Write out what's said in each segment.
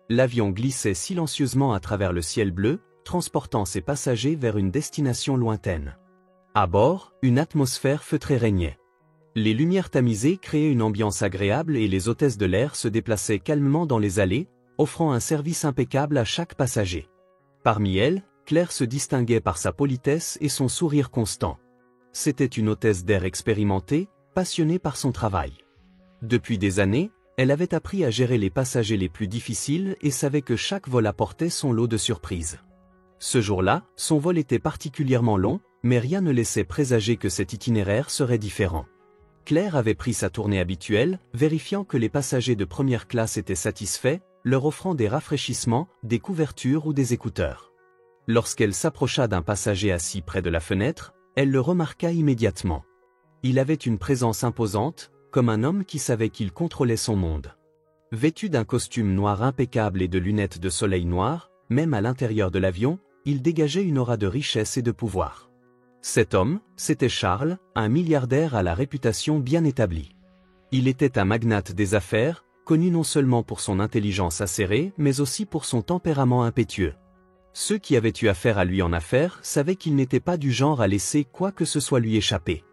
L'avion glissait silencieusement à travers le ciel bleu, transportant ses passagers vers une destination lointaine. À bord, une atmosphère feutrée régnait. Les lumières tamisées créaient une ambiance agréable et les hôtesses de l'air se déplaçaient calmement dans les allées, offrant un service impeccable à chaque passager. Parmi elles, Claire se distinguait par sa politesse et son sourire constant. C'était une hôtesse d'air expérimentée, passionnée par son travail. Depuis des années, elle avait appris à gérer les passagers les plus difficiles et savait que chaque vol apportait son lot de surprises. Ce jour-là, son vol était particulièrement long, mais rien ne laissait présager que cet itinéraire serait différent. Claire avait pris sa tournée habituelle, vérifiant que les passagers de première classe étaient satisfaits, leur offrant des rafraîchissements, des couvertures ou des écouteurs. Lorsqu'elle s'approcha d'un passager assis près de la fenêtre, elle le remarqua immédiatement. Il avait une présence imposante, comme un homme qui savait qu'il contrôlait son monde. Vêtu d'un costume noir impeccable et de lunettes de soleil noires, même à l'intérieur de l'avion, il dégageait une aura de richesse et de pouvoir. Cet homme, c'était Charles, un milliardaire à la réputation bien établie. Il était un magnate des affaires, connu non seulement pour son intelligence acérée, mais aussi pour son tempérament impétueux. Ceux qui avaient eu affaire à lui en affaires savaient qu'il n'était pas du genre à laisser quoi que ce soit lui échapper.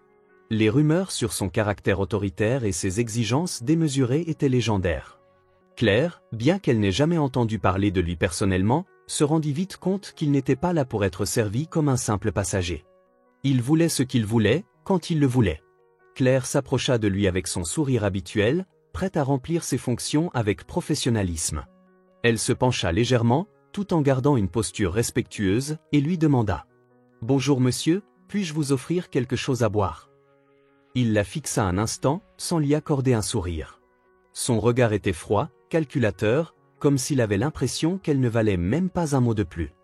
Les rumeurs sur son caractère autoritaire et ses exigences démesurées étaient légendaires. Claire, bien qu'elle n'ait jamais entendu parler de lui personnellement, se rendit vite compte qu'il n'était pas là pour être servi comme un simple passager. Il voulait ce qu'il voulait, quand il le voulait. Claire s'approcha de lui avec son sourire habituel, prête à remplir ses fonctions avec professionnalisme. Elle se pencha légèrement, tout en gardant une posture respectueuse, et lui demanda « Bonjour monsieur, puis-je vous offrir quelque chose à boire ?» Il la fixa un instant, sans lui accorder un sourire. Son regard était froid, calculateur, comme s'il avait l'impression qu'elle ne valait même pas un mot de plus.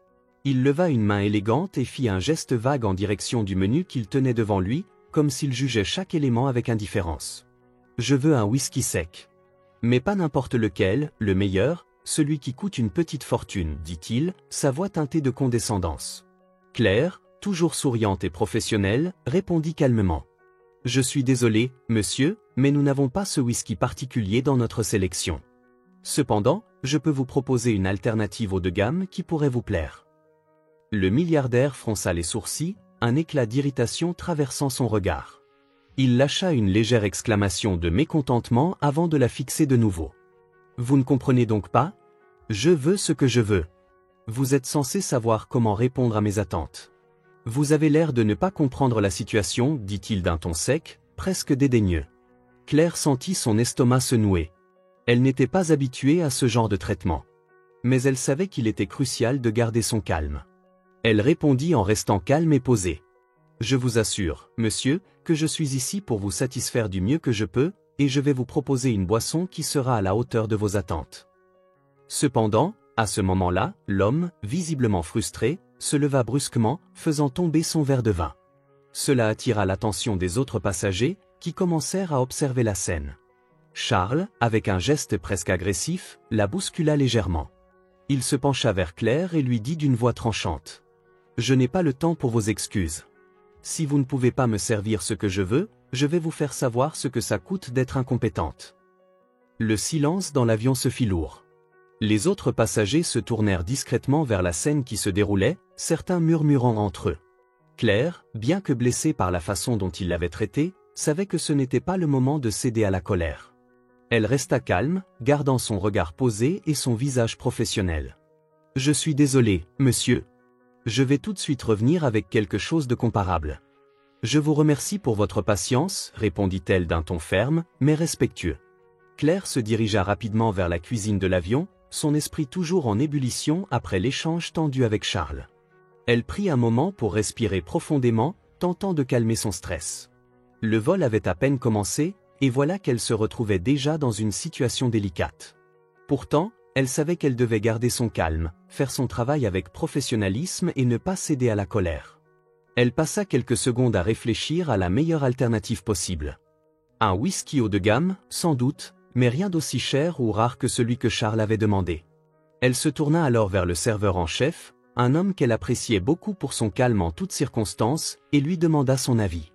Il leva une main élégante et fit un geste vague en direction du menu qu'il tenait devant lui, comme s'il jugeait chaque élément avec indifférence. « Je veux un whisky sec. Mais pas n'importe lequel, le meilleur, celui qui coûte une petite fortune, dit-il, sa voix teintée de condescendance. Claire, toujours souriante et professionnelle, répondit calmement. « Je suis désolé, monsieur, mais nous n'avons pas ce whisky particulier dans notre sélection. Cependant, je peux vous proposer une alternative haut de gamme qui pourrait vous plaire. » Le milliardaire fronça les sourcils, un éclat d'irritation traversant son regard. Il lâcha une légère exclamation de mécontentement avant de la fixer de nouveau. « Vous ne comprenez donc pas ? Je veux ce que je veux. Vous êtes censé savoir comment répondre à mes attentes. Vous avez l'air de ne pas comprendre la situation, dit-il d'un ton sec, presque dédaigneux. Claire sentit son estomac se nouer. Elle n'était pas habituée à ce genre de traitement. Mais elle savait qu'il était crucial de garder son calme. Elle répondit en restant calme et posée. « Je vous assure, monsieur, que je suis ici pour vous satisfaire du mieux que je peux, et je vais vous proposer une boisson qui sera à la hauteur de vos attentes. » Cependant, à ce moment-là, l'homme, visiblement frustré, se leva brusquement, faisant tomber son verre de vin. Cela attira l'attention des autres passagers, qui commencèrent à observer la scène. Charles, avec un geste presque agressif, la bouscula légèrement. Il se pencha vers Claire et lui dit d'une voix tranchante. « Je n'ai pas le temps pour vos excuses. Si vous ne pouvez pas me servir ce que je veux, je vais vous faire savoir ce que ça coûte d'être incompétente. » Le silence dans l'avion se fit lourd. Les autres passagers se tournèrent discrètement vers la scène qui se déroulait, certains murmurant entre eux. Claire, bien que blessée par la façon dont il l'avait traitée, savait que ce n'était pas le moment de céder à la colère. Elle resta calme, gardant son regard posé et son visage professionnel. « Je suis désolé, monsieur. Je vais tout de suite revenir avec quelque chose de comparable. »« Je vous remercie pour votre patience, » répondit-elle d'un ton ferme, mais respectueux. Claire se dirigea rapidement vers la cuisine de l'avion, son esprit toujours en ébullition après l'échange tendu avec Charles. Elle prit un moment pour respirer profondément, tentant de calmer son stress. Le vol avait à peine commencé, et voilà qu'elle se retrouvait déjà dans une situation délicate. Pourtant, elle savait qu'elle devait garder son calme, faire son travail avec professionnalisme et ne pas céder à la colère. Elle passa quelques secondes à réfléchir à la meilleure alternative possible. Un whisky haut de gamme, sans doute, mais rien d'aussi cher ou rare que celui que Charles avait demandé. Elle se tourna alors vers le serveur en chef, un homme qu'elle appréciait beaucoup pour son calme en toutes circonstances, et lui demanda son avis.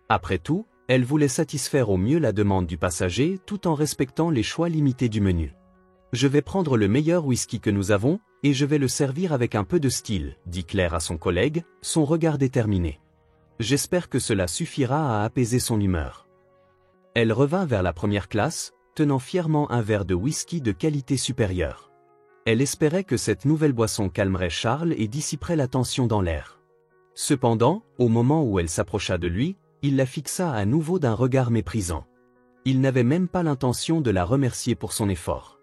Après tout, elle voulait satisfaire au mieux la demande du passager tout en respectant les choix limités du menu. Je vais prendre le meilleur whisky que nous avons, et je vais le servir avec un peu de style, dit Claire à son collègue, son regard déterminé. J'espère que cela suffira à apaiser son humeur. Elle revint vers la première classe, tenant fièrement un verre de whisky de qualité supérieure. Elle espérait que cette nouvelle boisson calmerait Charles et dissiperait la tension dans l'air. Cependant, au moment où elle s'approcha de lui, il la fixa à nouveau d'un regard méprisant. Il n'avait même pas l'intention de la remercier pour son effort.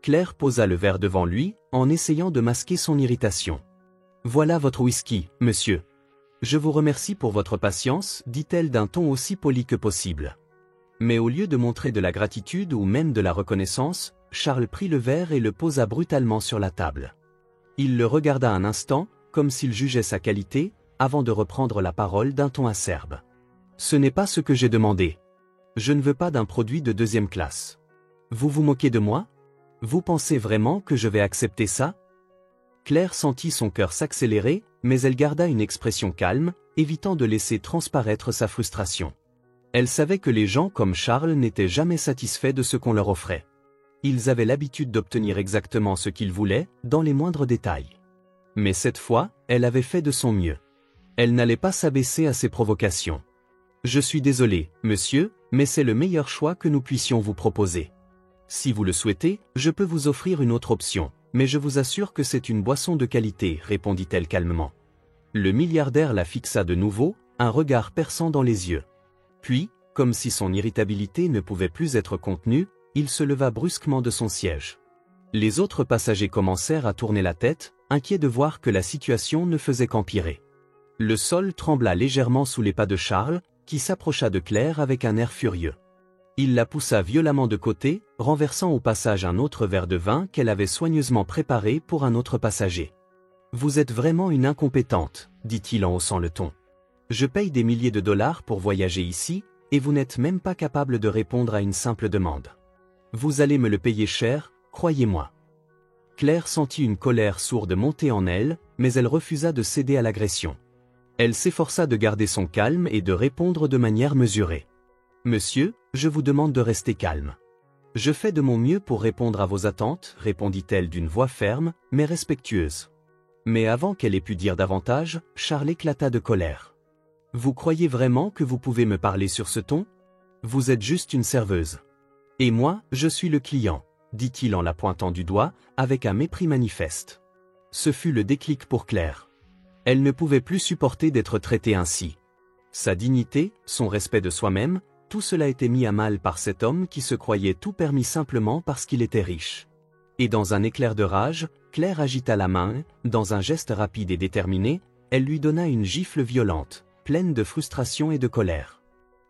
Claire posa le verre devant lui, en essayant de masquer son irritation. « Voilà votre whisky, monsieur. Je vous remercie pour votre patience, dit-elle d'un ton aussi poli que possible. » Mais au lieu de montrer de la gratitude ou même de la reconnaissance, Charles prit le verre et le posa brutalement sur la table. Il le regarda un instant, comme s'il jugeait sa qualité, avant de reprendre la parole d'un ton acerbe. « Ce n'est pas ce que j'ai demandé. Je ne veux pas d'un produit de deuxième classe. Vous vous moquez de moi ? Vous pensez vraiment que je vais accepter ça ?» Claire sentit son cœur s'accélérer, mais elle garda une expression calme, évitant de laisser transparaître sa frustration. Elle savait que les gens comme Charles n'étaient jamais satisfaits de ce qu'on leur offrait. Ils avaient l'habitude d'obtenir exactement ce qu'ils voulaient, dans les moindres détails. Mais cette fois, elle avait fait de son mieux. Elle n'allait pas s'abaisser à ses provocations. « Je suis désolé, monsieur, mais c'est le meilleur choix que nous puissions vous proposer. Si vous le souhaitez, je peux vous offrir une autre option, mais je vous assure que c'est une boisson de qualité, répondit-elle calmement. Le milliardaire la fixa de nouveau, un regard perçant dans les yeux. Puis, comme si son irritabilité ne pouvait plus être contenue, il se leva brusquement de son siège. Les autres passagers commencèrent à tourner la tête, inquiets de voir que la situation ne faisait qu'empirer. Le sol trembla légèrement sous les pas de Charles, qui s'approcha de Claire avec un air furieux. Il la poussa violemment de côté, renversant au passage un autre verre de vin qu'elle avait soigneusement préparé pour un autre passager. « Vous êtes vraiment une incompétente, » dit-il en haussant le ton. « Je paye des milliers de dollars pour voyager ici, et vous n'êtes même pas capable de répondre à une simple demande. Vous allez me le payer cher, croyez-moi. » Claire sentit une colère sourde monter en elle, mais elle refusa de céder à l'agression. Elle s'efforça de garder son calme et de répondre de manière mesurée. « Monsieur, je vous demande de rester calme. Je fais de mon mieux pour répondre à vos attentes, répondit-elle d'une voix ferme, mais respectueuse. Mais avant qu'elle ait pu dire davantage, Charles éclata de colère. « Vous croyez vraiment que vous pouvez me parler sur ce ton ? Vous êtes juste une serveuse. Et moi, je suis le client, dit-il en la pointant du doigt, avec un mépris manifeste. Ce fut le déclic pour Claire. Elle ne pouvait plus supporter d'être traitée ainsi. Sa dignité, son respect de soi-même, tout cela était mis à mal par cet homme qui se croyait tout permis simplement parce qu'il était riche. Et dans un éclair de rage, Claire agita la main, dans un geste rapide et déterminé, elle lui donna une gifle violente, pleine de frustration et de colère.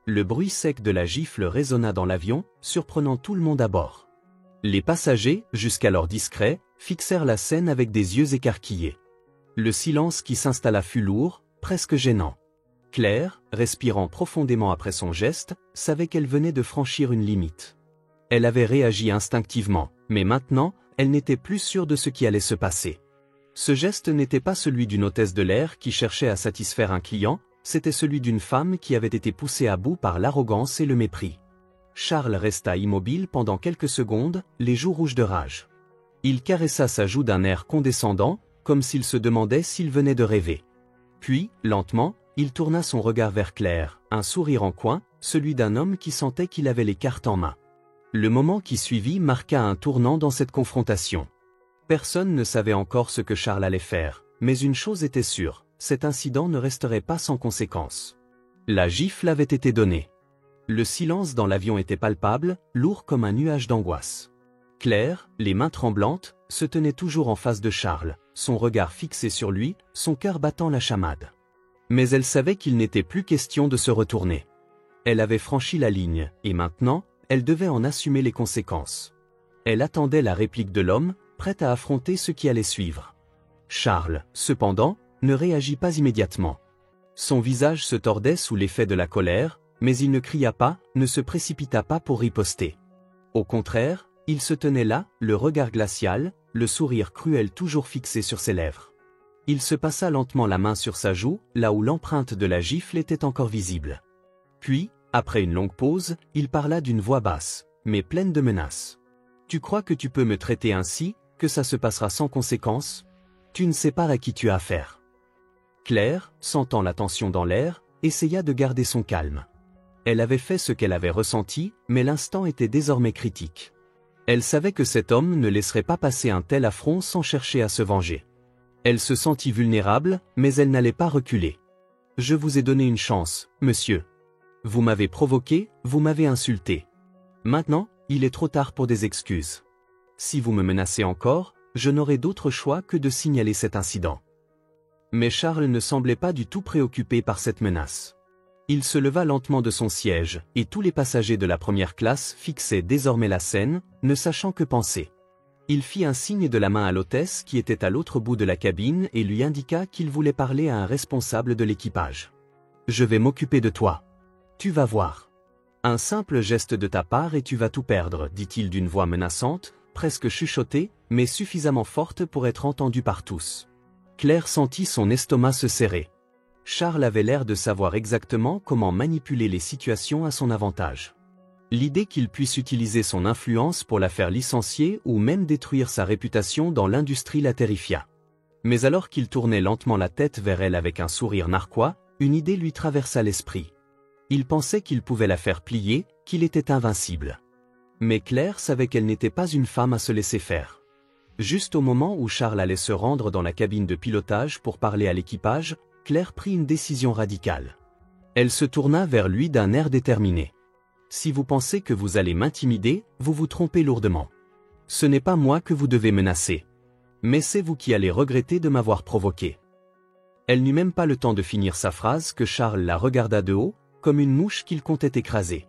Le bruit sec de la gifle résonna dans l'avion, surprenant tout le monde à bord. Les passagers, jusqu'alors discrets, fixèrent la scène avec des yeux écarquillés. Le silence qui s'installa fut lourd, presque gênant. Claire, respirant profondément après son geste, savait qu'elle venait de franchir une limite. Elle avait réagi instinctivement, mais maintenant, elle n'était plus sûre de ce qui allait se passer. Ce geste n'était pas celui d'une hôtesse de l'air qui cherchait à satisfaire un client, c'était celui d'une femme qui avait été poussée à bout par l'arrogance et le mépris. Charles resta immobile pendant quelques secondes, les joues rouges de rage. Il caressa sa joue d'un air condescendant, comme s'il se demandait s'il venait de rêver. Puis, lentement, il tourna son regard vers Claire, un sourire en coin, celui d'un homme qui sentait qu'il avait les cartes en main. Le moment qui suivit marqua un tournant dans cette confrontation. Personne ne savait encore ce que Charles allait faire, mais une chose était sûre, cet incident ne resterait pas sans conséquence. La gifle avait été donnée. Le silence dans l'avion était palpable, lourd comme un nuage d'angoisse. Claire, les mains tremblantes, se tenait toujours en face de Charles, son regard fixé sur lui, son cœur battant la chamade. Mais elle savait qu'il n'était plus question de se retourner. Elle avait franchi la ligne, et maintenant, elle devait en assumer les conséquences. Elle attendait la réplique de l'homme, prête à affronter ce qui allait suivre. Charles, cependant, ne réagit pas immédiatement. Son visage se tordait sous l'effet de la colère, mais il ne cria pas, ne se précipita pas pour riposter. Au contraire, il se tenait là, le regard glacial, le sourire cruel toujours fixé sur ses lèvres. Il se passa lentement la main sur sa joue, là où l'empreinte de la gifle était encore visible. Puis, après une longue pause, il parla d'une voix basse, mais pleine de menaces. « Tu crois que tu peux me traiter ainsi, que ça se passera sans conséquence? Tu ne sais pas à qui tu as affaire. Claire, sentant la tension dans l'air, essaya de garder son calme. Elle avait fait ce qu'elle avait ressenti, mais l'instant était désormais critique. Elle savait que cet homme ne laisserait pas passer un tel affront sans chercher à se venger. Elle se sentit vulnérable, mais elle n'allait pas reculer. « Je vous ai donné une chance, monsieur. Vous m'avez provoqué, vous m'avez insulté. Maintenant, il est trop tard pour des excuses. Si vous me menacez encore, je n'aurai d'autre choix que de signaler cet incident. » Mais Charles ne semblait pas du tout préoccupé par cette menace. Il se leva lentement de son siège, et tous les passagers de la première classe fixaient désormais la scène, ne sachant que penser. Il fit un signe de la main à l'hôtesse qui était à l'autre bout de la cabine et lui indiqua qu'il voulait parler à un responsable de l'équipage. « Je vais m'occuper de toi. Tu vas voir. Un simple geste de ta part et tu vas tout perdre, dit-il d'une voix menaçante, presque chuchotée, mais suffisamment forte pour être entendue par tous. Claire sentit son estomac se serrer. Charles avait l'air de savoir exactement comment manipuler les situations à son avantage. L'idée qu'il puisse utiliser son influence pour la faire licencier ou même détruire sa réputation dans l'industrie la terrifia. Mais alors qu'il tournait lentement la tête vers elle avec un sourire narquois, une idée lui traversa l'esprit. Il pensait qu'il pouvait la faire plier, qu'il était invincible. Mais Claire savait qu'elle n'était pas une femme à se laisser faire. Juste au moment où Charles allait se rendre dans la cabine de pilotage pour parler à l'équipage, Claire prit une décision radicale. Elle se tourna vers lui d'un air déterminé. « Si vous pensez que vous allez m'intimider, vous vous trompez lourdement. Ce n'est pas moi que vous devez menacer. Mais c'est vous qui allez regretter de m'avoir provoqué. » Elle n'eut même pas le temps de finir sa phrase que Charles la regarda de haut, comme une mouche qu'il comptait écraser.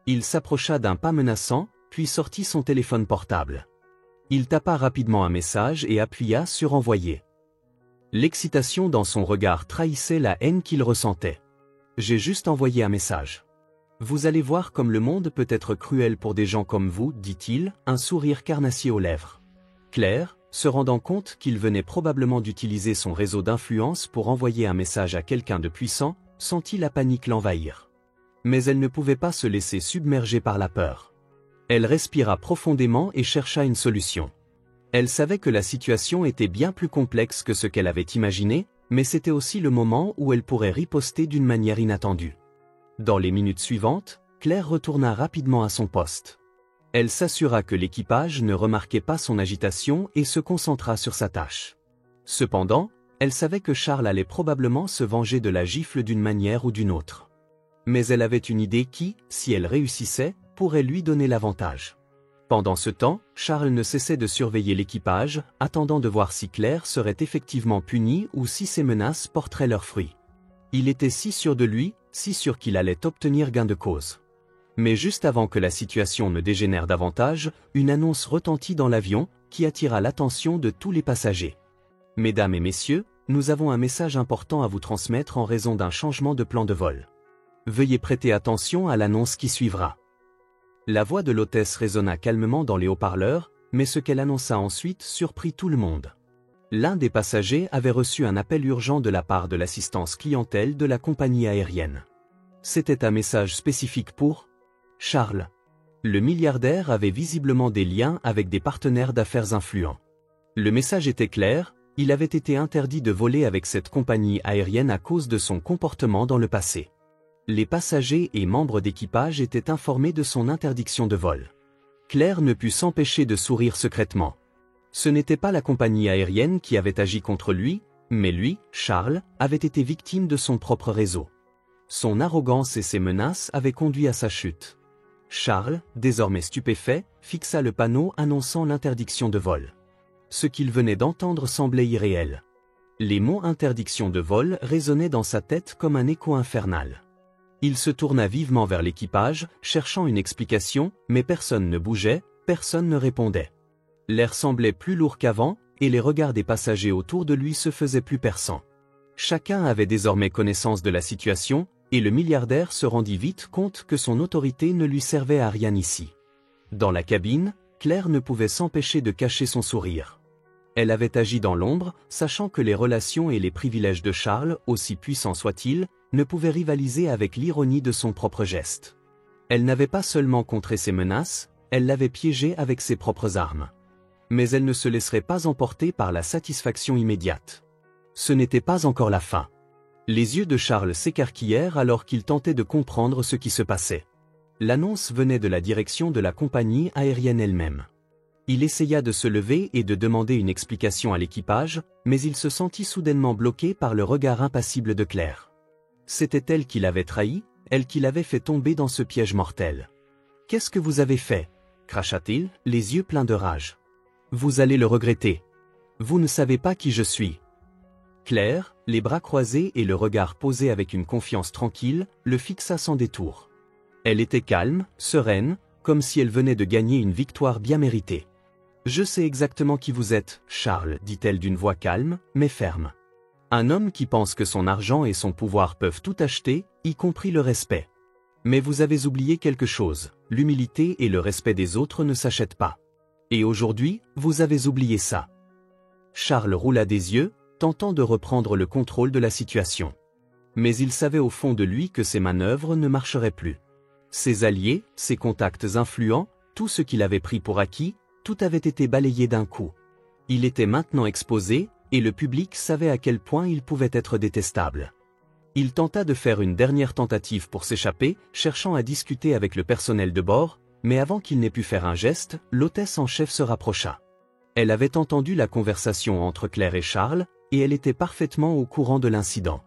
Il s'approcha d'un pas menaçant, puis sortit son téléphone portable. Il tapa rapidement un message et appuya sur « Envoyer ». L'excitation dans son regard trahissait la haine qu'il ressentait. « J'ai juste envoyé un message. Vous allez voir comme le monde peut être cruel pour des gens comme vous, dit-il, un sourire carnassier aux lèvres. » Claire, se rendant compte qu'il venait probablement d'utiliser son réseau d'influence pour envoyer un message à quelqu'un de puissant, sentit la panique l'envahir. Mais elle ne pouvait pas se laisser submerger par la peur. Elle respira profondément et chercha une solution. Elle savait que la situation était bien plus complexe que ce qu'elle avait imaginé, mais c'était aussi le moment où elle pourrait riposter d'une manière inattendue. Dans les minutes suivantes, Claire retourna rapidement à son poste. Elle s'assura que l'équipage ne remarquait pas son agitation et se concentra sur sa tâche. Cependant, elle savait que Charles allait probablement se venger de la gifle d'une manière ou d'une autre. Mais elle avait une idée qui, si elle réussissait, pourrait lui donner l'avantage. Pendant ce temps, Charles ne cessait de surveiller l'équipage, attendant de voir si Claire serait effectivement punie ou si ses menaces porteraient leurs fruits. Il était si sûr de lui, si sûr qu'il allait obtenir gain de cause. Mais juste avant que la situation ne dégénère davantage, une annonce retentit dans l'avion, qui attira l'attention de tous les passagers. « Mesdames et messieurs, nous avons un message important à vous transmettre en raison d'un changement de plan de vol. Veuillez prêter attention à l'annonce qui suivra. » La voix de l'hôtesse résonna calmement dans les haut-parleurs, mais ce qu'elle annonça ensuite surprit tout le monde. L'un des passagers avait reçu un appel urgent de la part de l'assistance clientèle de la compagnie aérienne. C'était un message spécifique pour Charles. Le milliardaire avait visiblement des liens avec des partenaires d'affaires influents. Le message était clair, il avait été interdit de voler avec cette compagnie aérienne à cause de son comportement dans le passé. Les passagers et membres d'équipage étaient informés de son interdiction de vol. Claire ne put s'empêcher de sourire secrètement. Ce n'était pas la compagnie aérienne qui avait agi contre lui, mais lui, Charles, avait été victime de son propre réseau. Son arrogance et ses menaces avaient conduit à sa chute. Charles, désormais stupéfait, fixa le panneau annonçant l'interdiction de vol. Ce qu'il venait d'entendre semblait irréel. Les mots « interdiction de vol » résonnaient dans sa tête comme un écho infernal. Il se tourna vivement vers l'équipage, cherchant une explication, mais personne ne bougeait, personne ne répondait. L'air semblait plus lourd qu'avant, et les regards des passagers autour de lui se faisaient plus perçants. Chacun avait désormais connaissance de la situation, et le milliardaire se rendit vite compte que son autorité ne lui servait à rien ici. Dans la cabine, Claire ne pouvait s'empêcher de cacher son sourire. Elle avait agi dans l'ombre, sachant que les relations et les privilèges de Charles, aussi puissants soient-ils, ne pouvaient rivaliser avec l'ironie de son propre geste. Elle n'avait pas seulement contré ses menaces, elle l'avait piégé avec ses propres armes. Mais elle ne se laisserait pas emporter par la satisfaction immédiate. Ce n'était pas encore la fin. Les yeux de Charles s'écarquillèrent alors qu'il tentait de comprendre ce qui se passait. L'annonce venait de la direction de la compagnie aérienne elle-même. Il essaya de se lever et de demander une explication à l'équipage, mais il se sentit soudainement bloqué par le regard impassible de Claire. C'était elle qui l'avait trahi, elle qui l'avait fait tomber dans ce piège mortel. « Qu'est-ce que vous avez fait » cracha-t-il, les yeux pleins de rage. « Vous allez le regretter. Vous ne savez pas qui je suis. » Claire, les bras croisés et le regard posé avec une confiance tranquille, le fixa sans détour. Elle était calme, sereine, comme si elle venait de gagner une victoire bien méritée. « Je sais exactement qui vous êtes, Charles, dit-elle d'une voix calme, mais ferme. Un homme qui pense que son argent et son pouvoir peuvent tout acheter, y compris le respect. Mais vous avez oublié quelque chose, l'humilité et le respect des autres ne s'achètent pas. Et aujourd'hui, vous avez oublié ça. » Charles roula des yeux, tentant de reprendre le contrôle de la situation. Mais il savait au fond de lui que ses manœuvres ne marcheraient plus. Ses alliés, ses contacts influents, tout ce qu'il avait pris pour acquis, tout avait été balayé d'un coup. Il était maintenant exposé, et le public savait à quel point il pouvait être détestable. Il tenta de faire une dernière tentative pour s'échapper, cherchant à discuter avec le personnel de bord, mais avant qu'il n'ait pu faire un geste, l'hôtesse en chef se rapprocha. Elle avait entendu la conversation entre Claire et Charles, et elle était parfaitement au courant de l'incident.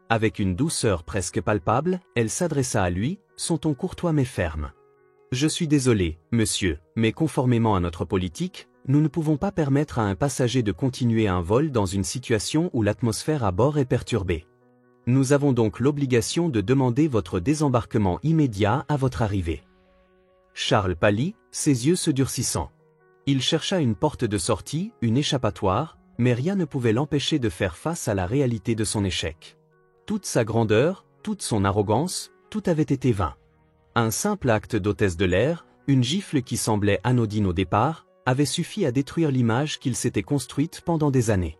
Avec une douceur presque palpable, elle s'adressa à lui, son ton courtois mais ferme. « Je suis désolé, monsieur, mais conformément à notre politique, nous ne pouvons pas permettre à un passager de continuer un vol dans une situation où l'atmosphère à bord est perturbée. Nous avons donc l'obligation de demander votre désembarquement immédiat à votre arrivée. » Charles pâlit, ses yeux se durcissant. Il chercha une porte de sortie, une échappatoire, mais rien ne pouvait l'empêcher de faire face à la réalité de son échec. Toute sa grandeur, toute son arrogance, tout avait été vain. Un simple acte d'hôtesse de l'air, une gifle qui semblait anodine au départ, avait suffi à détruire l'image qu'il s'était construite pendant des années.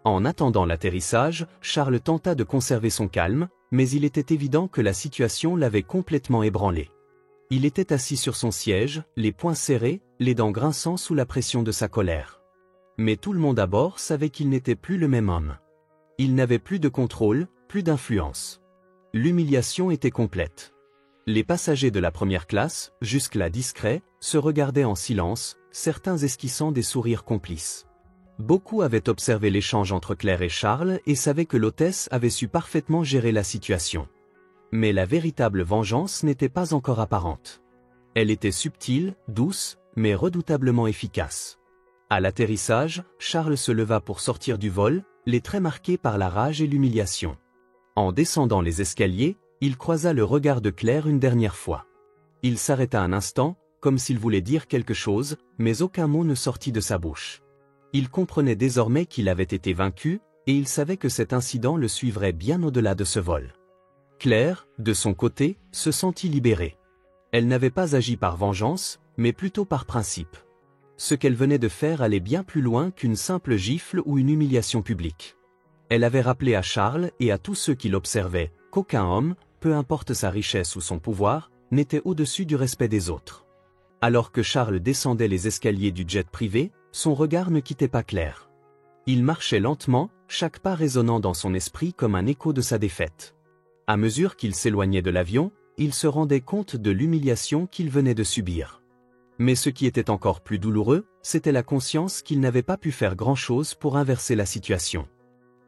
En attendant l'atterrissage, Charles tenta de conserver son calme, mais il était évident que la situation l'avait complètement ébranlé. Il était assis sur son siège, les poings serrés, les dents grinçant sous la pression de sa colère. Mais tout le monde à bord savait qu'il n'était plus le même homme. Il n'avait plus de contrôle, plus d'influence. L'humiliation était complète. Les passagers de la première classe, jusque-là discrets, se regardaient en silence, certains esquissant des sourires complices. Beaucoup avaient observé l'échange entre Claire et Charles et savaient que l'hôtesse avait su parfaitement gérer la situation. Mais la véritable vengeance n'était pas encore apparente. Elle était subtile, douce, mais redoutablement efficace. À l'atterrissage, Charles se leva pour sortir du vol, les traits marqués par la rage et l'humiliation. En descendant les escaliers, il croisa le regard de Claire une dernière fois. Il s'arrêta un instant, comme s'il voulait dire quelque chose, mais aucun mot ne sortit de sa bouche. Il comprenait désormais qu'il avait été vaincu, et il savait que cet incident le suivrait bien au-delà de ce vol. Claire, de son côté, se sentit libérée. Elle n'avait pas agi par vengeance, mais plutôt par principe. Ce qu'elle venait de faire allait bien plus loin qu'une simple gifle ou une humiliation publique. Elle avait rappelé à Charles et à tous ceux qui l'observaient, qu'aucun homme, peu importe sa richesse ou son pouvoir, n'était au-dessus du respect des autres. Alors que Charles descendait les escaliers du jet privé, son regard ne quittait pas Claire. Il marchait lentement, chaque pas résonnant dans son esprit comme un écho de sa défaite. À mesure qu'il s'éloignait de l'avion, il se rendait compte de l'humiliation qu'il venait de subir. Mais ce qui était encore plus douloureux, c'était la conscience qu'il n'avait pas pu faire grand-chose pour inverser la situation.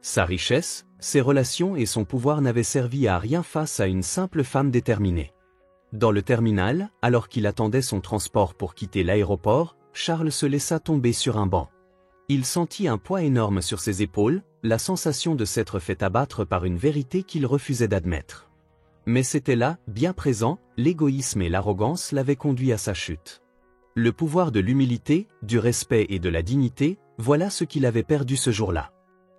Sa richesse, ses relations et son pouvoir n'avaient servi à rien face à une simple femme déterminée. Dans le terminal, alors qu'il attendait son transport pour quitter l'aéroport, Charles se laissa tomber sur un banc. Il sentit un poids énorme sur ses épaules, la sensation de s'être fait abattre par une vérité qu'il refusait d'admettre. Mais c'était là, bien présent, l'égoïsme et l'arrogance l'avaient conduit à sa chute. Le pouvoir de l'humilité, du respect et de la dignité, voilà ce qu'il avait perdu ce jour-là.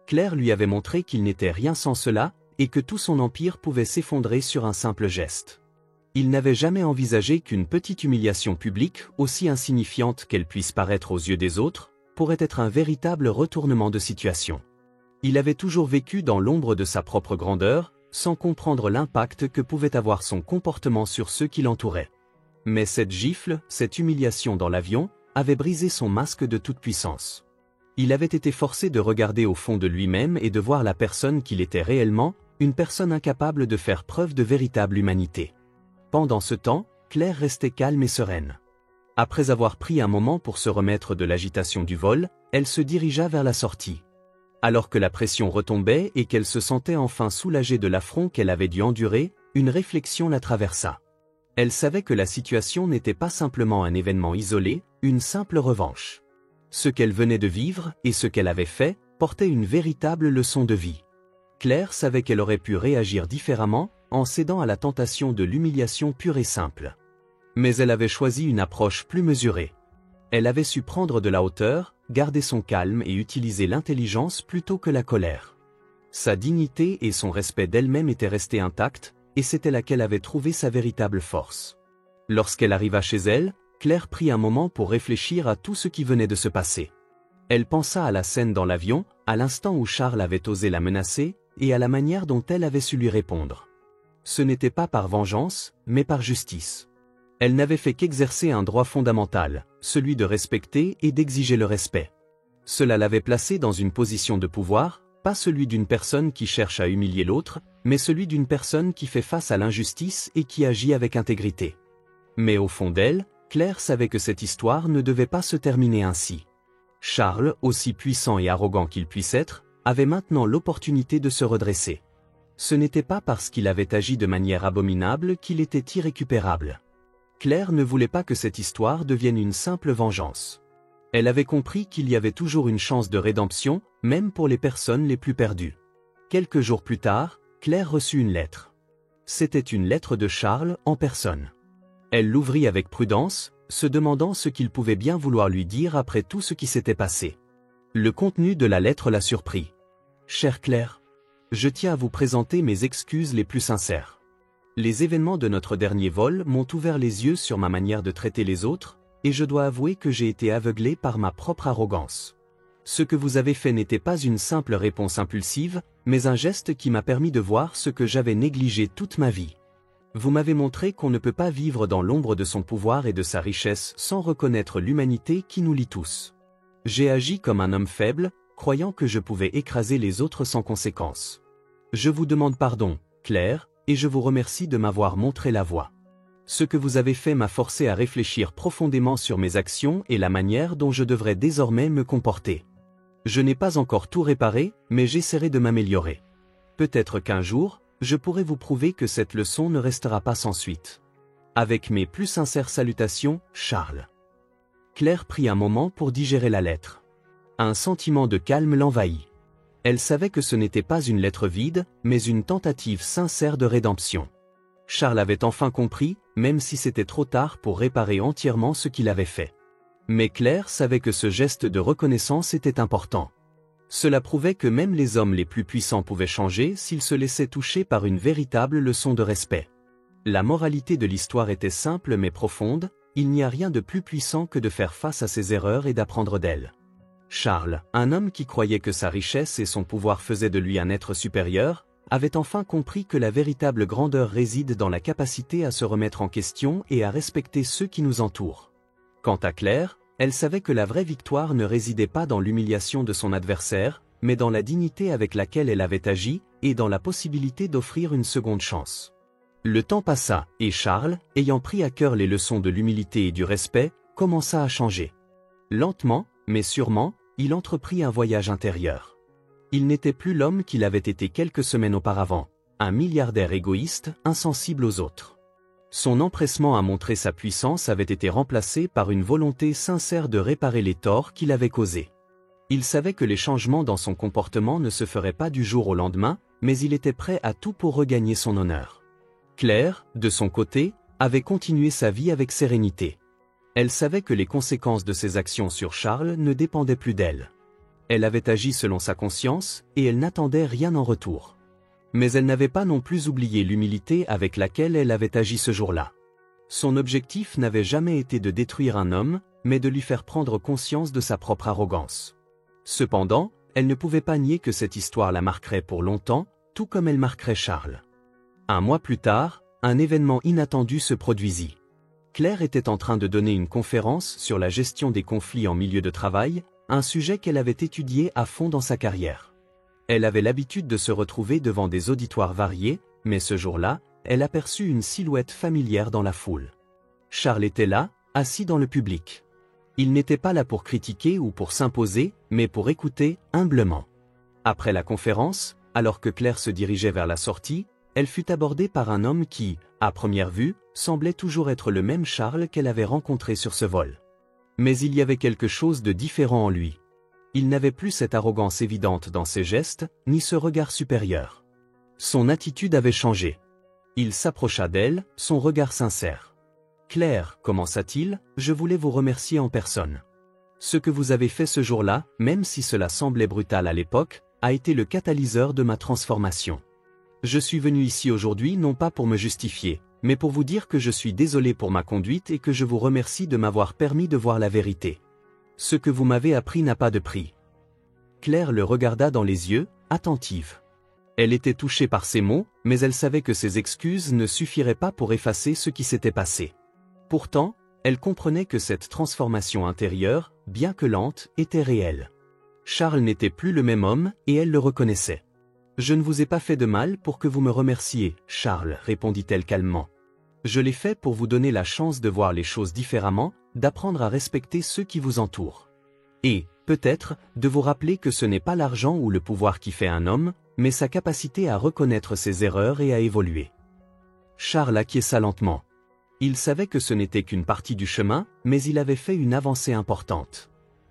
Claire lui avait montré qu'il n'était rien sans cela, et que tout son empire pouvait s'effondrer sur un simple geste. Il n'avait jamais envisagé qu'une petite humiliation publique, aussi insignifiante qu'elle puisse paraître aux yeux des autres, pourrait être un véritable retournement de situation. Il avait toujours vécu dans l'ombre de sa propre grandeur, sans comprendre l'impact que pouvait avoir son comportement sur ceux qui l'entouraient. Mais cette gifle, cette humiliation dans l'avion, avait brisé son masque de toute puissance. Il avait été forcé de regarder au fond de lui-même et de voir la personne qu'il était réellement, une personne incapable de faire preuve de véritable humanité. Pendant ce temps, Claire restait calme et sereine. Après avoir pris un moment pour se remettre de l'agitation du vol, elle se dirigea vers la sortie. Alors que la pression retombait et qu'elle se sentait enfin soulagée de l'affront qu'elle avait dû endurer, une réflexion la traversa. Elle savait que la situation n'était pas simplement un événement isolé, une simple revanche. Ce qu'elle venait de vivre et ce qu'elle avait fait portaient une véritable leçon de vie. Claire savait qu'elle aurait pu réagir différemment en cédant à la tentation de l'humiliation pure et simple. Mais elle avait choisi une approche plus mesurée. Elle avait su prendre de la hauteur, garder son calme et utiliser l'intelligence plutôt que la colère. Sa dignité et son respect d'elle-même étaient restés intacts, et c'était là qu'elle avait trouvé sa véritable force. Lorsqu'elle arriva chez elle, Claire prit un moment pour réfléchir à tout ce qui venait de se passer. Elle pensa à la scène dans l'avion, à l'instant où Charles avait osé la menacer, et à la manière dont elle avait su lui répondre. Ce n'était pas par vengeance, mais par justice. Elle n'avait fait qu'exercer un droit fondamental, celui de respecter et d'exiger le respect. Cela l'avait placée dans une position de pouvoir, pas celui d'une personne qui cherche à humilier l'autre, mais celui d'une personne qui fait face à l'injustice et qui agit avec intégrité. Mais au fond d'elle, Claire savait que cette histoire ne devait pas se terminer ainsi. Charles, aussi puissant et arrogant qu'il puisse être, avait maintenant l'opportunité de se redresser. Ce n'était pas parce qu'il avait agi de manière abominable qu'il était irrécupérable. Claire ne voulait pas que cette histoire devienne une simple vengeance. Elle avait compris qu'il y avait toujours une chance de rédemption, même pour les personnes les plus perdues. Quelques jours plus tard, Claire reçut une lettre. C'était une lettre de Charles en personne. Elle l'ouvrit avec prudence, se demandant ce qu'il pouvait bien vouloir lui dire après tout ce qui s'était passé. Le contenu de la lettre la surprit. « Chère Claire, je tiens à vous présenter mes excuses les plus sincères. Les événements de notre dernier vol m'ont ouvert les yeux sur ma manière de traiter les autres, et je dois avouer que j'ai été aveuglé par ma propre arrogance. Ce que vous avez fait n'était pas une simple réponse impulsive, mais un geste qui m'a permis de voir ce que j'avais négligé toute ma vie. Vous m'avez montré qu'on ne peut pas vivre dans l'ombre de son pouvoir et de sa richesse sans reconnaître l'humanité qui nous lie tous. J'ai agi comme un homme faible, croyant que je pouvais écraser les autres sans conséquence. Je vous demande pardon, Claire, et je vous remercie de m'avoir montré la voie. Ce que vous avez fait m'a forcé à réfléchir profondément sur mes actions et la manière dont je devrais désormais me comporter. Je n'ai pas encore tout réparé, mais j'essaierai de m'améliorer. Peut-être qu'un jour, je pourrai vous prouver que cette leçon ne restera pas sans suite. Avec mes plus sincères salutations, Charles. » Claire prit un moment pour digérer la lettre. Un sentiment de calme l'envahit. Elle savait que ce n'était pas une lettre vide, mais une tentative sincère de rédemption. Charles avait enfin compris, même si c'était trop tard pour réparer entièrement ce qu'il avait fait. Mais Claire savait que ce geste de reconnaissance était important. Cela prouvait que même les hommes les plus puissants pouvaient changer s'ils se laissaient toucher par une véritable leçon de respect. La moralité de l'histoire était simple mais profonde, il n'y a rien de plus puissant que de faire face à ses erreurs et d'apprendre d'elles. Charles, un homme qui croyait que sa richesse et son pouvoir faisaient de lui un être supérieur, avait enfin compris que la véritable grandeur réside dans la capacité à se remettre en question et à respecter ceux qui nous entourent. Quant à Claire, elle savait que la vraie victoire ne résidait pas dans l'humiliation de son adversaire, mais dans la dignité avec laquelle elle avait agi, et dans la possibilité d'offrir une seconde chance. Le temps passa, et Charles, ayant pris à cœur les leçons de l'humilité et du respect, commença à changer. Lentement, mais sûrement, il entreprit un voyage intérieur. Il n'était plus l'homme qu'il avait été quelques semaines auparavant, un milliardaire égoïste, insensible aux autres. Son empressement à montrer sa puissance avait été remplacé par une volonté sincère de réparer les torts qu'il avait causés. Il savait que les changements dans son comportement ne se feraient pas du jour au lendemain, mais il était prêt à tout pour regagner son honneur. Claire, de son côté, avait continué sa vie avec sérénité. Elle savait que les conséquences de ses actions sur Charles ne dépendaient plus d'elle. Elle avait agi selon sa conscience, et elle n'attendait rien en retour. Mais elle n'avait pas non plus oublié l'humilité avec laquelle elle avait agi ce jour-là. Son objectif n'avait jamais été de détruire un homme, mais de lui faire prendre conscience de sa propre arrogance. Cependant, elle ne pouvait pas nier que cette histoire la marquerait pour longtemps, tout comme elle marquerait Charles. Un mois plus tard, un événement inattendu se produisit. Claire était en train de donner une conférence sur la gestion des conflits en milieu de travail, un sujet qu'elle avait étudié à fond dans sa carrière. Elle avait l'habitude de se retrouver devant des auditoires variés, mais ce jour-là, elle aperçut une silhouette familière dans la foule. Charles était là, assis dans le public. Il n'était pas là pour critiquer ou pour s'imposer, mais pour écouter, humblement. Après la conférence, alors que Claire se dirigeait vers la sortie, elle fut abordée par un homme qui, à première vue, semblait toujours être le même Charles qu'elle avait rencontré sur ce vol. Mais il y avait quelque chose de différent en lui. Il n'avait plus cette arrogance évidente dans ses gestes, ni ce regard supérieur. Son attitude avait changé. Il s'approcha d'elle, son regard sincère. « Claire, commença-t-il, je voulais vous remercier en personne. Ce que vous avez fait ce jour-là, même si cela semblait brutal à l'époque, a été le catalyseur de ma transformation. Je suis venu ici aujourd'hui non pas pour me justifier, mais pour vous dire que je suis désolé pour ma conduite et que je vous remercie de m'avoir permis de voir la vérité. Ce que vous m'avez appris n'a pas de prix. » Claire le regarda dans les yeux, attentive. Elle était touchée par ces mots, mais elle savait que ses excuses ne suffiraient pas pour effacer ce qui s'était passé. Pourtant, elle comprenait que cette transformation intérieure, bien que lente, était réelle. Charles n'était plus le même homme, et elle le reconnaissait. « Je ne vous ai pas fait de mal pour que vous me remerciez, Charles, répondit-elle calmement. Je l'ai fait pour vous donner la chance de voir les choses différemment, d'apprendre à respecter ceux qui vous entourent. Et, peut-être, de vous rappeler que ce n'est pas l'argent ou le pouvoir qui fait un homme, mais sa capacité à reconnaître ses erreurs et à évoluer. » Charles acquiesça lentement. Il savait que ce n'était qu'une partie du chemin, mais il avait fait une avancée importante.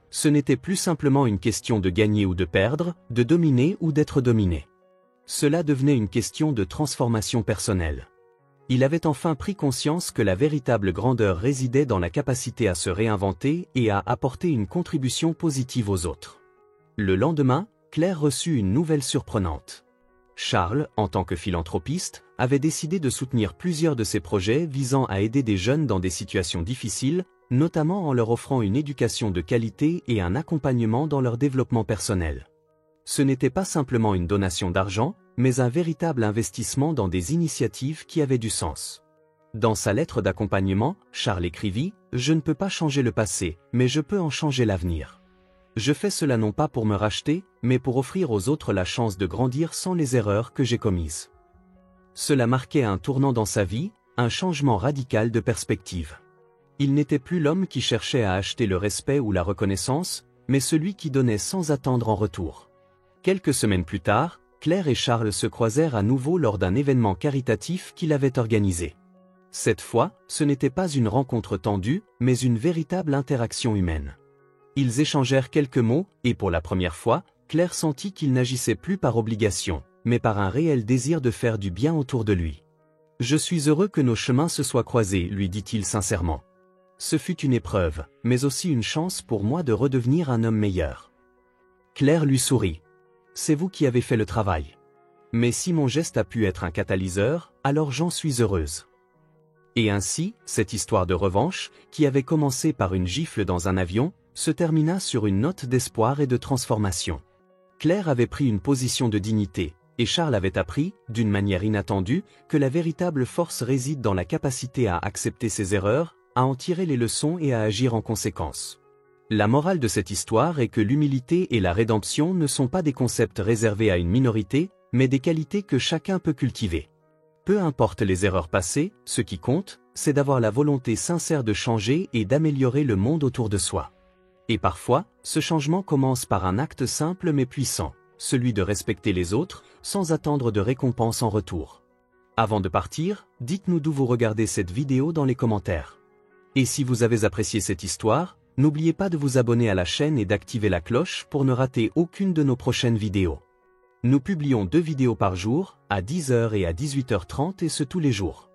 Ce n'était plus simplement une question de gagner ou de perdre, de dominer ou d'être dominé. Cela devenait une question de transformation personnelle. Il avait enfin pris conscience que la véritable grandeur résidait dans la capacité à se réinventer et à apporter une contribution positive aux autres. Le lendemain, Claire reçut une nouvelle surprenante. Charles, en tant que philanthropiste, avait décidé de soutenir plusieurs de ses projets visant à aider des jeunes dans des situations difficiles, notamment en leur offrant une éducation de qualité et un accompagnement dans leur développement personnel. Ce n'était pas simplement une donation d'argent, mais un véritable investissement dans des initiatives qui avaient du sens. Dans sa lettre d'accompagnement, Charles écrivit « Je ne peux pas changer le passé, mais je peux en changer l'avenir. Je fais cela non pas pour me racheter, mais pour offrir aux autres la chance de grandir sans les erreurs que j'ai commises. » Cela marquait un tournant dans sa vie, un changement radical de perspective. Il n'était plus l'homme qui cherchait à acheter le respect ou la reconnaissance, mais celui qui donnait sans attendre en retour. Quelques semaines plus tard, Claire et Charles se croisèrent à nouveau lors d'un événement caritatif qu'il avait organisé. Cette fois, ce n'était pas une rencontre tendue, mais une véritable interaction humaine. Ils échangèrent quelques mots, et pour la première fois, Claire sentit qu'il n'agissait plus par obligation, mais par un réel désir de faire du bien autour de lui. « Je suis heureux que nos chemins se soient croisés, lui dit-il sincèrement. Ce fut une épreuve, mais aussi une chance pour moi de redevenir un homme meilleur. » Claire lui sourit. « C'est vous qui avez fait le travail. Mais si mon geste a pu être un catalyseur, alors j'en suis heureuse. » Et ainsi, cette histoire de revanche, qui avait commencé par une gifle dans un avion, se termina sur une note d'espoir et de transformation. Claire avait pris une position de dignité, et Charles avait appris, d'une manière inattendue, que la véritable force réside dans la capacité à accepter ses erreurs, à en tirer les leçons et à agir en conséquence. La morale de cette histoire est que l'humilité et la rédemption ne sont pas des concepts réservés à une minorité, mais des qualités que chacun peut cultiver. Peu importe les erreurs passées, ce qui compte, c'est d'avoir la volonté sincère de changer et d'améliorer le monde autour de soi. Et parfois, ce changement commence par un acte simple mais puissant, celui de respecter les autres, sans attendre de récompense en retour. Avant de partir, dites-nous d'où vous regardez cette vidéo dans les commentaires. Et si vous avez apprécié cette histoire, n'oubliez pas de vous abonner à la chaîne et d'activer la cloche pour ne rater aucune de nos prochaines vidéos. Nous publions 2 vidéos par jour, à 10h et à 18h30 et ce tous les jours.